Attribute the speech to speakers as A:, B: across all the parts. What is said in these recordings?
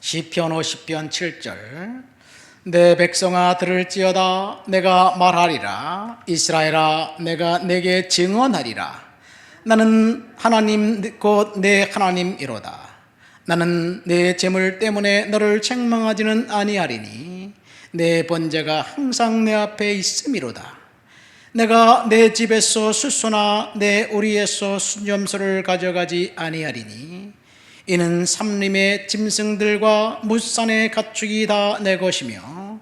A: 시편 50편 7절. 내 백성아 들을지어다. 내가 말하리라. 이스라엘아 내가 내게 증언하리라. 나는 하나님 곧 내 하나님이로다. 나는 내 재물 때문에 너를 책망하지는 아니하리니 내 번제가 항상 내 앞에 있음이로다. 내가 내 집에서 숫소나 내 우리에서 순염소를 가져가지 아니하리니 이는 삼림의 짐승들과 무산의 가축이 다 내 것이며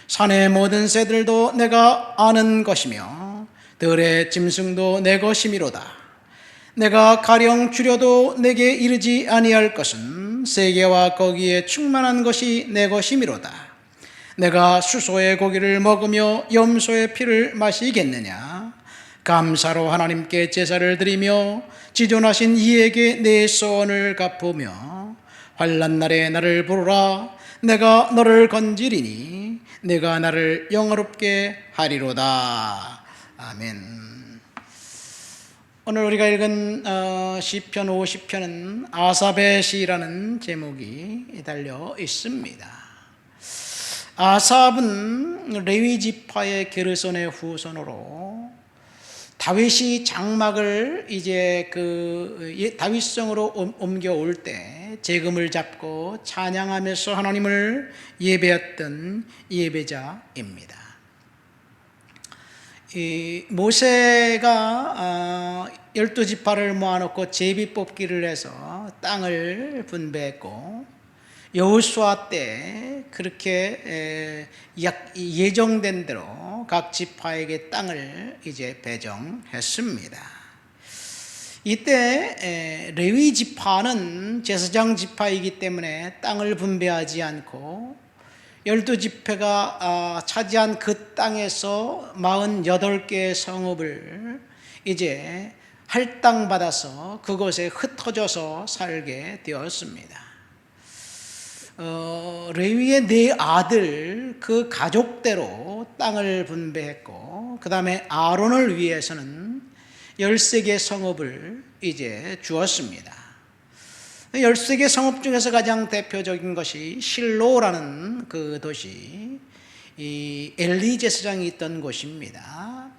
A: 산의 모든 새들도 내가 아는 것이며 들의 짐승도 내 것이미로다. 내가 가령 줄여도 내게 이르지 아니할 것은 세계와 거기에 충만한 것이 내 것이미로다. 내가 수소의 고기를 먹으며 염소의 피를 마시겠느냐? 감사로 하나님께 제사를 드리며 지존하신 이에게 내 소원을 갚으며 환난 날에 나를 부르라. 내가 너를 건지리니 내가 나를 영화롭게 하리로다. 아멘. 오늘 우리가 읽은 시편 50편은 아삽의 시라는 제목이 달려 있습니다. 아삽은 레위 지파의 게르손의 후손으로 다윗이 장막을 이제 다윗성으로 옮겨올 때 재금을 잡고 찬양하면서 하나님을 예배했던 예배자입니다. 이 모세가 12지파를 모아놓고 제비 뽑기를 해서 땅을 분배했고 여호수아 때 그렇게 예정된 대로 각 지파에게 땅을 이제 배정했습니다. 이때 레위 지파는 제사장 지파이기 때문에 땅을 분배하지 않고 12지파가 차지한 그 땅에서 48개의 성읍을 이제 할당받아서 그곳에 흩어져서 살게 되었습니다. 레위의 네 아들 그 가족대로 땅을 분배했고 그 다음에 아론을 위해서는 13개 성읍을 이제 주었습니다. 13개 성읍 중에서 가장 대표적인 것이 실로라는 그 도시, 이 엘리 제사장이 있던 곳입니다.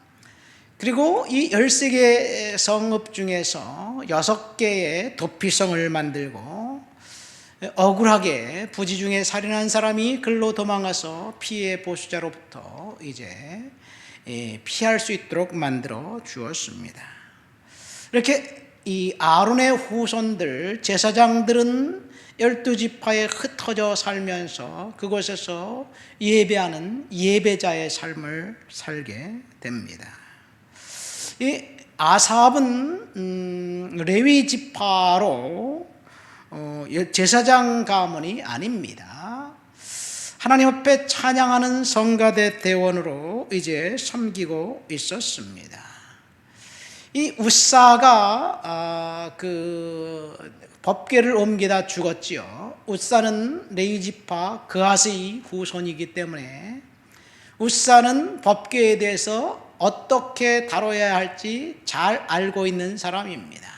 A: 그리고 이 13개 성읍 중에서 6개의 도피성을 만들고 억울하게 부지 중에 살인한 사람이 글로 도망가서 피해 보수자로부터 이제 피할 수 있도록 만들어 주었습니다. 이렇게 이 아론의 후손들 제사장들은 12지파에 흩어져 살면서 그곳에서 예배하는 예배자의 삶을 살게 됩니다. 이 아삽은 레위 지파로 제사장 가문이 아닙니다. 하나님 앞에 찬양하는 성가대 대원으로 이제 섬기고 있었습니다. 이 웃사가 그 법궤를 옮기다 죽었지요. 웃사는 레위 지파 그하스의 후손이기 때문에 웃사는 법궤에 대해서 어떻게 다뤄야 할지 잘 알고 있는 사람입니다.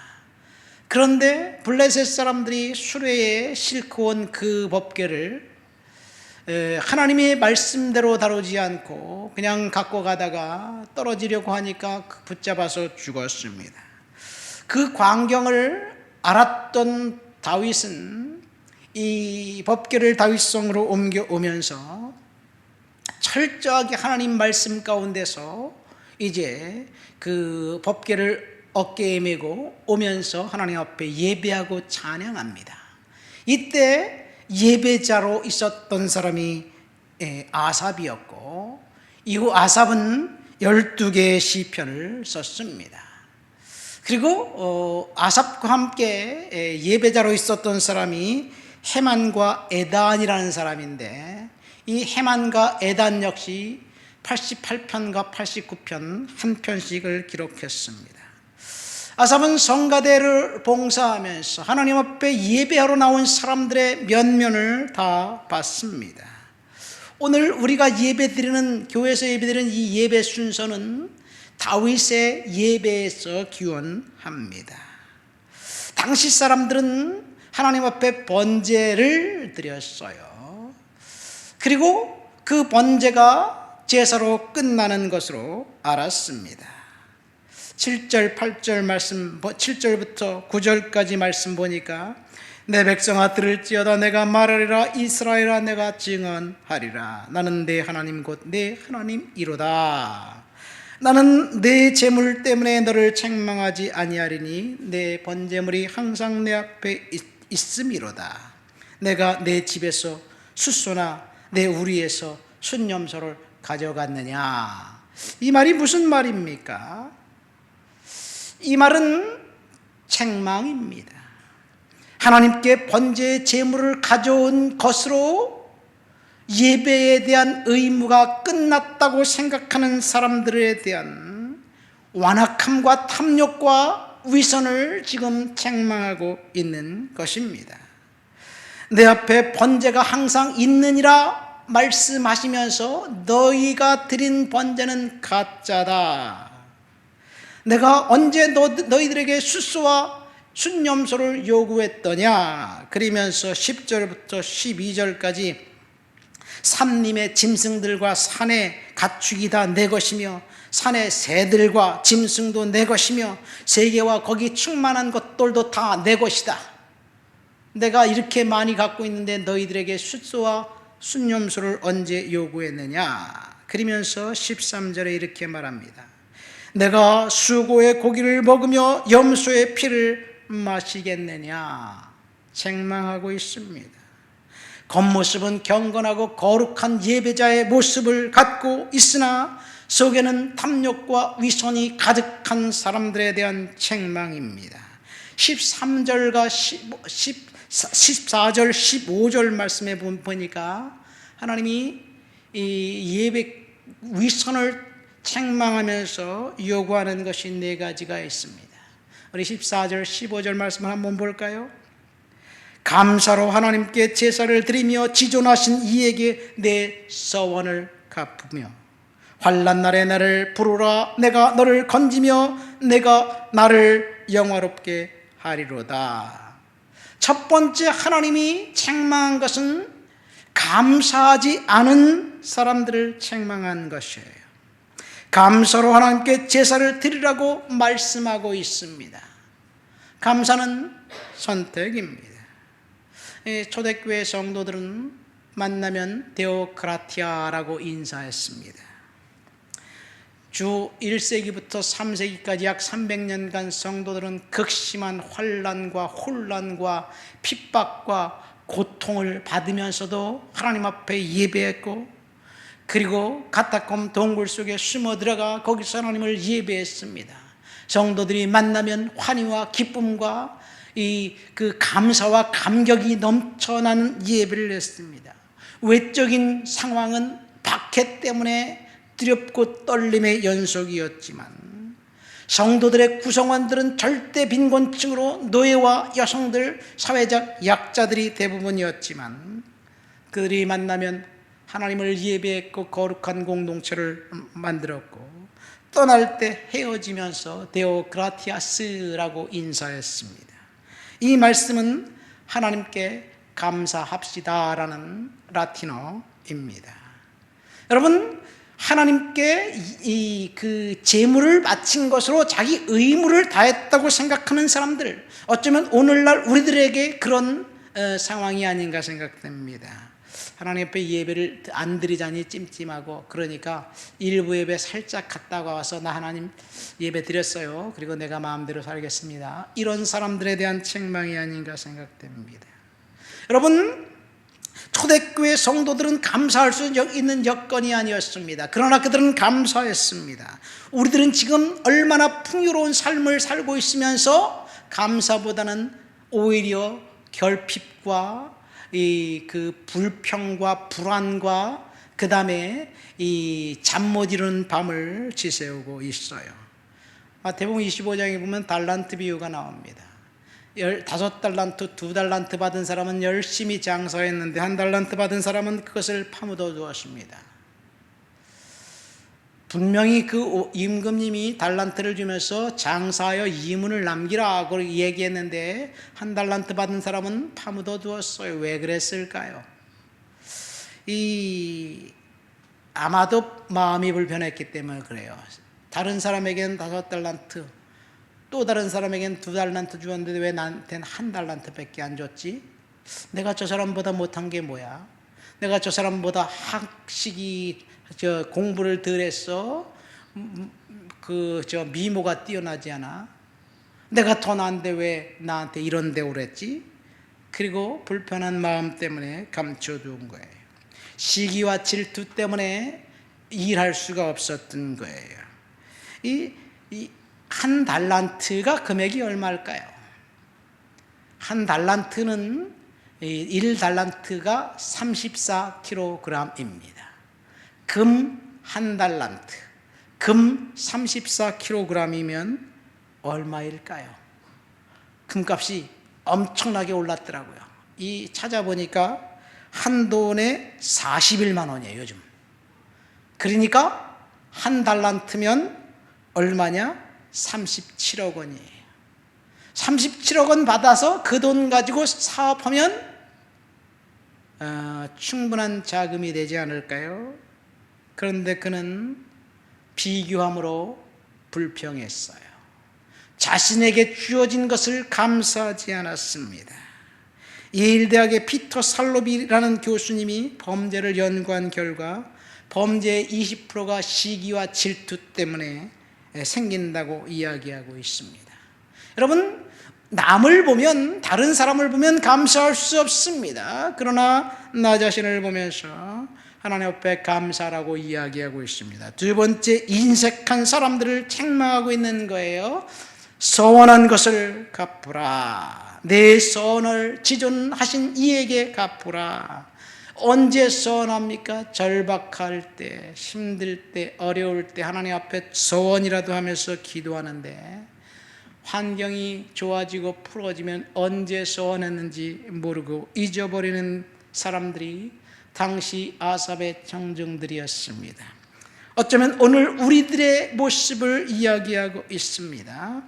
A: 그런데 블레셋 사람들이 수레에 싣고 온 그 법궤를 하나님의 말씀대로 다루지 않고 그냥 갖고 가다가 떨어지려고 하니까 붙잡아서 죽었습니다. 그 광경을 알았던 다윗은 이 법궤를 다윗성으로 옮겨오면서 철저하게 하나님 말씀 가운데서 이제 그 법궤를 어깨에 메고 오면서 하나님 앞에 예배하고 찬양합니다. 이때 예배자로 있었던 사람이 아삽이었고 이후 아삽은 12개의 시편을 썼습니다. 그리고 아삽과 함께 예배자로 있었던 사람이 헤만과 에단이라는 사람인데 이 헤만과 에단 역시 88편과 89편 한 편씩을 기록했습니다. 아삽은 성가대를 봉사하면서 하나님 앞에 예배하러 나온 사람들의 면면을 다 봤습니다. 오늘 우리가 예배드리는 교회에서 예배드리는 이 예배 순서는 다윗의 예배에서 기원합니다. 당시 사람들은 하나님 앞에 번제를 드렸어요. 그리고 그 번제가 제사로 끝나는 것으로 알았습니다. 7절, 8절 말씀, 7절부터 9절까지 말씀 보니까 내 백성아 들을지어다 내가 말하리라 이스라엘아 내가 증언하리라 나는 내 하나님 곧 내 하나님이로다. 나는 내 재물 때문에 너를 책망하지 아니하리니 내 번제물이 항상 내 앞에 있음이로다. 내가 내 집에서 숫소나 내 우리에서 순념소를 가져갔느냐. 이 말이 무슨 말입니까? 이 말은 책망입니다. 하나님께 번제의 제물을 가져온 것으로 예배에 대한 의무가 끝났다고 생각하는 사람들에 대한 완악함과 탐욕과 위선을 지금 책망하고 있는 것입니다. 내 앞에 번제가 항상 있느니라 말씀하시면서 너희가 드린 번제는 가짜다. 내가 언제 너희들에게 숫소와 순념소를 요구했더냐. 그러면서 10절부터 12절까지 산림의 짐승들과 산의 가축이 다 내 것이며 산의 새들과 짐승도 내 것이며 세계와 거기 충만한 것들도 다 내 것이다. 내가 이렇게 많이 갖고 있는데 너희들에게 숫소와 순념소를 언제 요구했느냐. 그러면서 13절에 이렇게 말합니다. 내가 수고의 고기를 먹으며 염소의 피를 마시겠느냐. 책망하고 있습니다. 겉모습은 경건하고 거룩한 예배자의 모습을 갖고 있으나 속에는 탐욕과 위선이 가득한 사람들에 대한 책망입니다. 13절과 14절 15절 말씀에 보니까 하나님이 이 예배 위선을 책망하면서 요구하는 것이 네 가지가 있습니다. 우리 14절 15절 말씀을 한번 볼까요? 감사로 하나님께 제사를 드리며 지존하신 이에게 내 서원을 갚으며 환난 날에 나를 부르라. 내가 너를 건지며 내가 나를 영화롭게 하리로다. 첫 번째 하나님이 책망한 것은 감사하지 않은 사람들을 책망한 것이에요. 감사로 하나님께 제사를 드리라고 말씀하고 있습니다. 감사는 선택입니다. 초대교회 성도들은 만나면 데오크라티아라고 인사했습니다. 주 1세기부터 3세기까지 약 300년간 성도들은 극심한 환난과 혼란과 핍박과 고통을 받으면서도 하나님 앞에 예배했고, 그리고 카타콤 동굴 속에 숨어 들어가 거기서 하나님을 예배했습니다. 성도들이 만나면 환희와 기쁨과 그 감사와 감격이 넘쳐나는 예배를 했습니다. 외적인 상황은 박해 때문에 두렵고 떨림의 연속이었지만 성도들의 구성원들은 절대 빈곤층으로 노예와 여성들, 사회적 약자들이 대부분이었지만 그들이 만나면 하나님을 예배했고 거룩한 공동체를 만들었고, 떠날 때 헤어지면서 데오크라티아스라고 인사했습니다. 이 말씀은 하나님께 감사합시다라는 라틴어입니다. 여러분, 하나님께 그 제물을 바친 것으로 자기 의무를 다했다고 생각하는 사람들, 어쩌면 오늘날 우리들에게 그런 상황이 아닌가 생각됩니다. 하나님 앞에 예배를 안 드리자니 찜찜하고, 그러니까 일부 예배 살짝 갔다가 와서 나 하나님 예배 드렸어요, 그리고 내가 마음대로 살겠습니다, 이런 사람들에 대한 책망이 아닌가 생각됩니다. 여러분, 초대교회 성도들은 감사할 수 있는 여건이 아니었습니다. 그러나 그들은 감사했습니다. 우리들은 지금 얼마나 풍요로운 삶을 살고 있으면서 감사보다는 오히려 결핍과 그 불평과 불안과 그 다음에 이 잠 못 이루는 밤을 지새우고 있어요. 마태복음 25장에 보면 달란트 비유가 나옵니다. 15달란트, 2달란트 받은 사람은 열심히 장사했는데 1달란트 받은 사람은 그것을 파묻어 두었습니다. 분명히 그 임금님이 달란트를 주면서 장사하여 이문을 남기라고 얘기했는데 한 달란트 받은 사람은 파묻어 두었어요. 왜 그랬을까요? 아마도 마음이 불편했기 때문에 그래요. 다른 사람에게는 5달란트, 또 다른 사람에게는 2달란트 주었는데 왜 나한테는 1달란트밖에 안 줬지? 내가 저 사람보다 못한 게 뭐야? 내가 저 사람보다 공부를 덜 했어? 미모가 뛰어나지 않아? 내가 더 나은데 왜 나한테 이런 대우를 했지? 그리고 불편한 마음 때문에 감춰둔 거예요. 시기와 질투 때문에 일할 수가 없었던 거예요. 이 1달란트가 금액이 얼마일까요? 1달란트는 1달란트가 34kg입니다. 금 1달란트, 금 34kg이면 얼마일까요? 금값이 엄청나게 올랐더라고요. 찾아보니까 한 돈에 41만 원이에요, 요즘. 그러니까 1달란트면 얼마냐? 37억 원이에요. 37억 원 받아서 그 돈 가지고 사업하면 충분한 자금이 되지 않을까요? 그런데 그는 비교함으로 불평했어요. 자신에게 주어진 것을 감사하지 않았습니다. 예일대학의 피터 살로비라는 교수님이 범죄를 연구한 결과 범죄의 20%가 시기와 질투 때문에 생긴다고 이야기하고 있습니다. 여러분, 남을 보면, 다른 사람을 보면 감사할 수 없습니다. 그러나 나 자신을 보면서 하나님 앞에 감사라고 이야기하고 있습니다. 두 번째, 인색한 사람들을 책망하고 있는 거예요. 서원한 것을 갚으라. 내 서원을 지존하신 이에게 갚으라. 언제 서원합니까? 절박할 때, 힘들 때, 어려울 때 하나님 앞에 서원이라도 하면서 기도하는데 환경이 좋아지고 풀어지면 언제 서원했는지 모르고 잊어버리는 사람들이 당시 아삽의 청중들이었습니다. 어쩌면 오늘 우리들의 모습을 이야기하고 있습니다.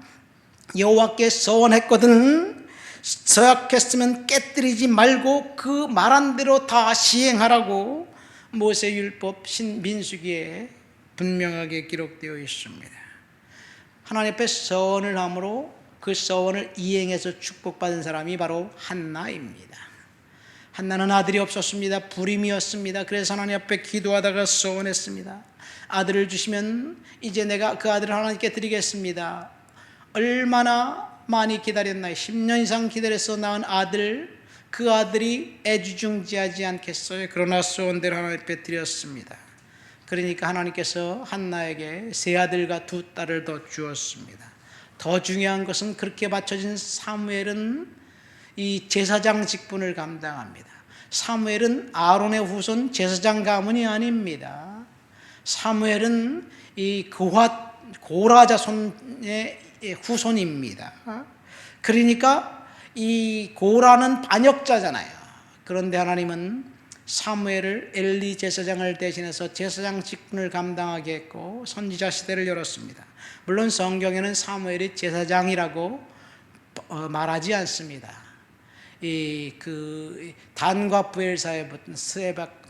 A: 여호와께 서원했거든, 서약했으면 깨뜨리지 말고 그 말한 대로 다 시행하라고 모세율법 민수기에 분명하게 기록되어 있습니다. 하나님 앞에 서원을 함으로 그 서원을 이행해서 축복받은 사람이 바로 한나입니다. 한나는 아들이 없었습니다. 불임이었습니다. 그래서 하나님 앞에 기도하다가 서원했습니다. 아들을 주시면 이제 내가 그 아들을 하나님께 드리겠습니다. 얼마나 많이 기다렸나요? 10년 이상 기다려서 낳은 아들, 그 아들이 애지중지하지 않겠어요? 그러나 소원대로 하나님 앞에 드렸습니다. 그러니까 하나님께서 한나에게 세 아들과 두 딸을 더 주었습니다. 더 중요한 것은 그렇게 바쳐진 사무엘은 이 제사장 직분을 감당합니다. 사무엘은 아론의 후손 제사장 가문이 아닙니다. 사무엘은 이 고라 자손의 후손입니다. 그러니까 이 고라는 반역자잖아요. 그런데 하나님은 사무엘을 엘리 제사장을 대신해서 제사장 직분을 감당하게 했고 선지자 시대를 열었습니다. 물론 성경에는 사무엘이 제사장이라고 말하지 않습니다. 단과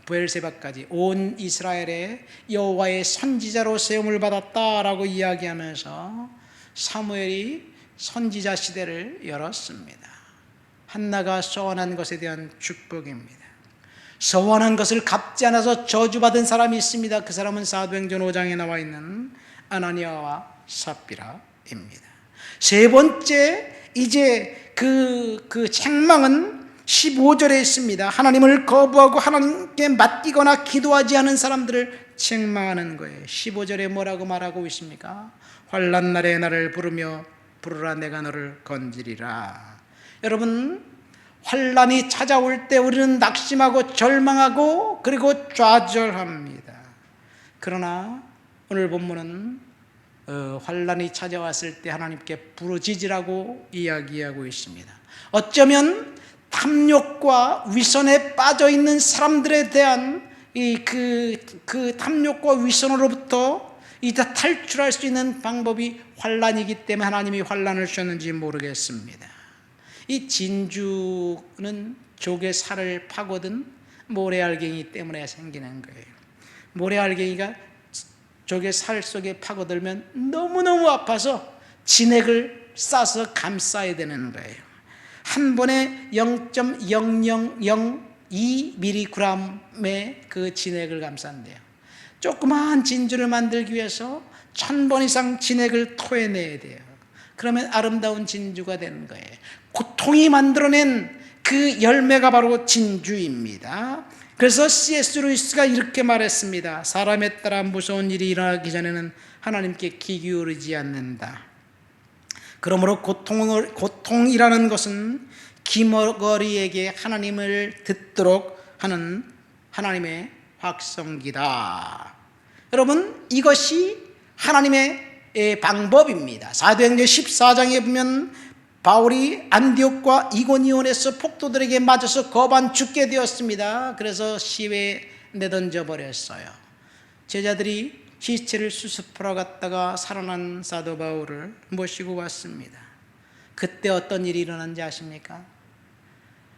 A: 부엘세바까지 온 이스라엘의 여호와의 선지자로 세움을 받았다라고 이야기하면서 사무엘이 선지자 시대를 열었습니다. 한나가 서원한 것에 대한 축복입니다. 서원한 것을 갚지 않아서 저주받은 사람이 있습니다. 그 사람은 사도행전 5장에 나와 있는 아나니아와 삽비라입니다. 세 번째, 이제 그 책망은 15절에 있습니다. 하나님을 거부하고 하나님께 맡기거나 기도하지 않은 사람들을 책망하는 거예요. 15절에 뭐라고 말하고 있습니까? 환난 날에 나를 부르라 내가 너를 건지리라. 여러분, 환난이 찾아올 때 우리는 낙심하고 절망하고 그리고 좌절합니다. 그러나 오늘 본문은 환난이 찾아왔을 때 하나님께 부르짖으라고 이야기하고 있습니다. 어쩌면 탐욕과 위선에 빠져 있는 사람들에 대한 그 탐욕과 위선으로부터 이제 탈출할 수 있는 방법이 환난이기 때문에 하나님이 환난을 주셨는지 모르겠습니다. 이 진주는 족의 살을 파고든 모래알갱이 때문에 생기는 거예요. 모래알갱이가 족의 살 속에 파고들면 너무너무 아파서 진액을 싸서 감싸야 되는 거예요. 한 번에 0.0002mg의 그 진액을 감싼대요. 조그마한 진주를 만들기 위해서 1000번 이상 진액을 토해내야 돼요. 그러면 아름다운 진주가 되는 거예요. 고통이 만들어낸 그 열매가 바로 진주입니다. 그래서 C.S. 루이스가 이렇게 말했습니다. 사람에 따라 무서운 일이 일어나기 전에는 하나님께 귀 기울이지 않는다. 그러므로 고통이라는 것은 기머거리에게 하나님을 듣도록 하는 하나님의 확성기다. 여러분, 이것이 하나님의 방법입니다. 사도행전 14장에 보면 바울이 안디옥과 이고니온에서 폭도들에게 맞아서 거반 죽게 되었습니다. 그래서 시외에 내던져 버렸어요. 제자들이 시체를 수습하러 갔다가 살아난 사도 바울을 모시고 왔습니다. 그때 어떤 일이 일어난지 아십니까?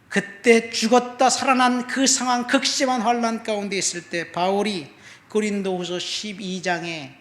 A: 그때 죽었다 살아난 그 상황, 극심한 환난 가운데 있을 때 바울이 고린도후서 12장에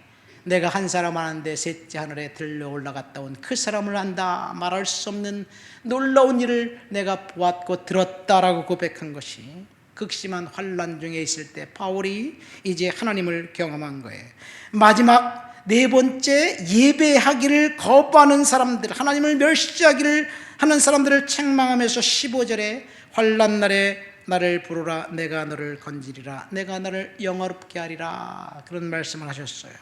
A: 내가 한 사람 아는데 셋째 하늘에 들려 올라갔다 온 그 사람을 안다, 말할 수 없는 놀라운 일을 내가 보았고 들었다라고 고백한 것이 극심한 환난 중에 있을 때 바울이 이제 하나님을 경험한 거예요. 마지막 네 번째, 예배하기를 거부하는 사람들, 하나님을 멸시하기를 하는 사람들을 책망하면서 15절에 환난 날에 나를 부르라, 내가 너를 건지리라, 내가 너를 영화롭게 하리라, 그런 말씀을 하셨어요.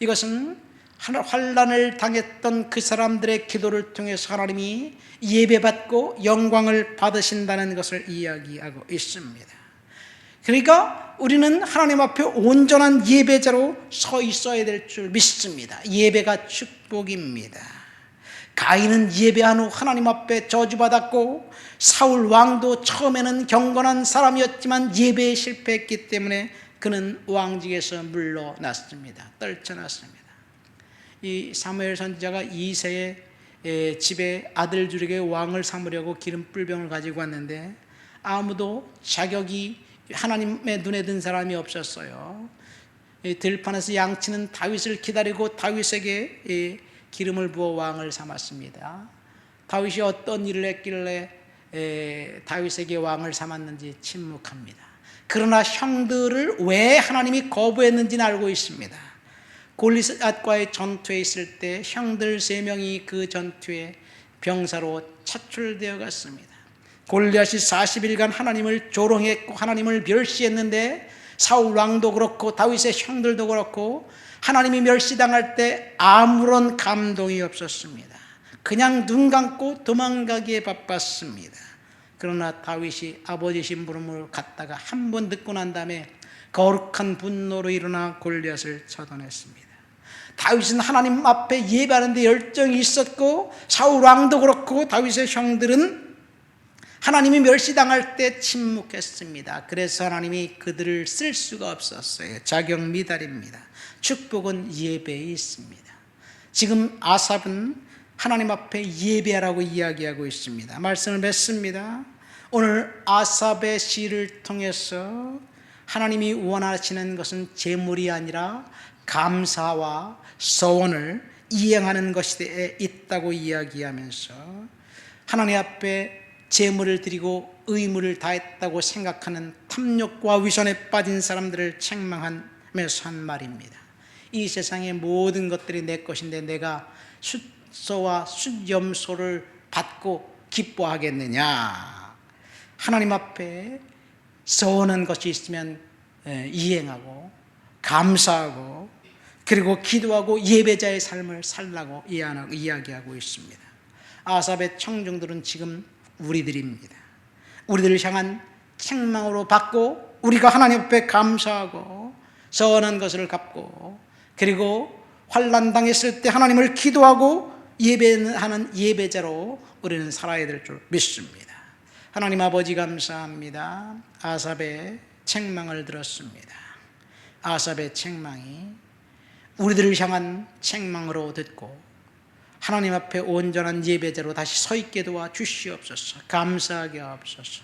A: 이것은 환난을 당했던 그 사람들의 기도를 통해서 하나님이 예배받고 영광을 받으신다는 것을 이야기하고 있습니다. 그러니까 우리는 하나님 앞에 온전한 예배자로 서 있어야 될 줄 믿습니다. 예배가 축복입니다. 가인은 예배한 후 하나님 앞에 저주받았고, 사울 왕도 처음에는 경건한 사람이었지만 예배에 실패했기 때문에 그는 왕직에서 물러났습니다. 떨쳐났습니다. 이 사무엘 선지자가 이새의 집에 아들 줄에게 왕을 삼으려고 기름 뿔병을 가지고 왔는데 아무도 자격이 하나님의 눈에 든 사람이 없었어요. 들판에서 양치는 다윗을 기다리고 다윗에게 기름을 부어 왕을 삼았습니다. 다윗이 어떤 일을 했길래 다윗에게 왕을 삼았는지 침묵합니다. 그러나 형들을 왜 하나님이 거부했는지는 알고 있습니다. 골리앗과의 전투에 있을 때 형들 3명이 그 전투에 병사로 차출되어 갔습니다. 골리앗이 40일간 하나님을 조롱했고 하나님을 멸시했는데 사울 왕도 그렇고 다윗의 형들도 그렇고 하나님이 멸시당할 때 아무런 감동이 없었습니다. 그냥 눈 감고 도망가기에 바빴습니다. 그러나 다윗이 아버지 심부름을 갔다가 한 번 듣고 난 다음에 거룩한 분노로 일어나 골리앗을 쳐다냈습니다. 다윗은 하나님 앞에 예배하는데 열정이 있었고 사울 왕도 그렇고 다윗의 형들은 하나님이 멸시당할 때 침묵했습니다. 그래서 하나님이 그들을 쓸 수가 없었어요. 자격 미달입니다. 축복은 예배에 있습니다. 지금 아삽은 하나님 앞에 예배하라고 이야기하고 있습니다. 말씀을 맺습니다. 오늘 아삽의 시를 통해서 하나님이 원하시는 것은 재물이 아니라 감사와 서원을 이행하는 것에 있다고 이야기하면서 하나님 앞에 재물을 드리고 의무를 다했다고 생각하는 탐욕과 위선에 빠진 사람들을 책망하면서 한 말입니다. 이 세상의 모든 것들이 내 것인데 내가 숫소와 숫염소를 받고 기뻐하겠느냐. 하나님 앞에 서원한 것이 있으면 이행하고 감사하고 그리고 기도하고 예배자의 삶을 살라고 이야기하고 있습니다. 아삽의 청중들은 지금 우리들입니다. 우리들을 향한 책망으로 받고 우리가 하나님 앞에 감사하고 서원한 것을 갚고 그리고 환난 당했을 때 하나님을 기도하고 예배하는 예배자로 우리는 살아야 될 줄 믿습니다. 하나님 아버지 감사합니다. 아삽의 책망을 들었습니다. 아삽의 책망이 우리들을 향한 책망으로 듣고 하나님 앞에 온전한 예배자로 다시 서 있게 도와 주시옵소서. 감사하게 하옵소서.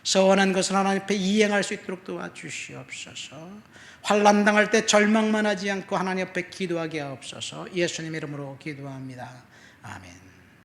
A: 서원한 것을 하나님 앞에 이행할 수 있도록 도와 주시옵소서. 환난 당할 때 절망만 하지 않고 하나님 앞에 기도하게 하옵소서. 예수님 이름으로 기도합니다. 아멘.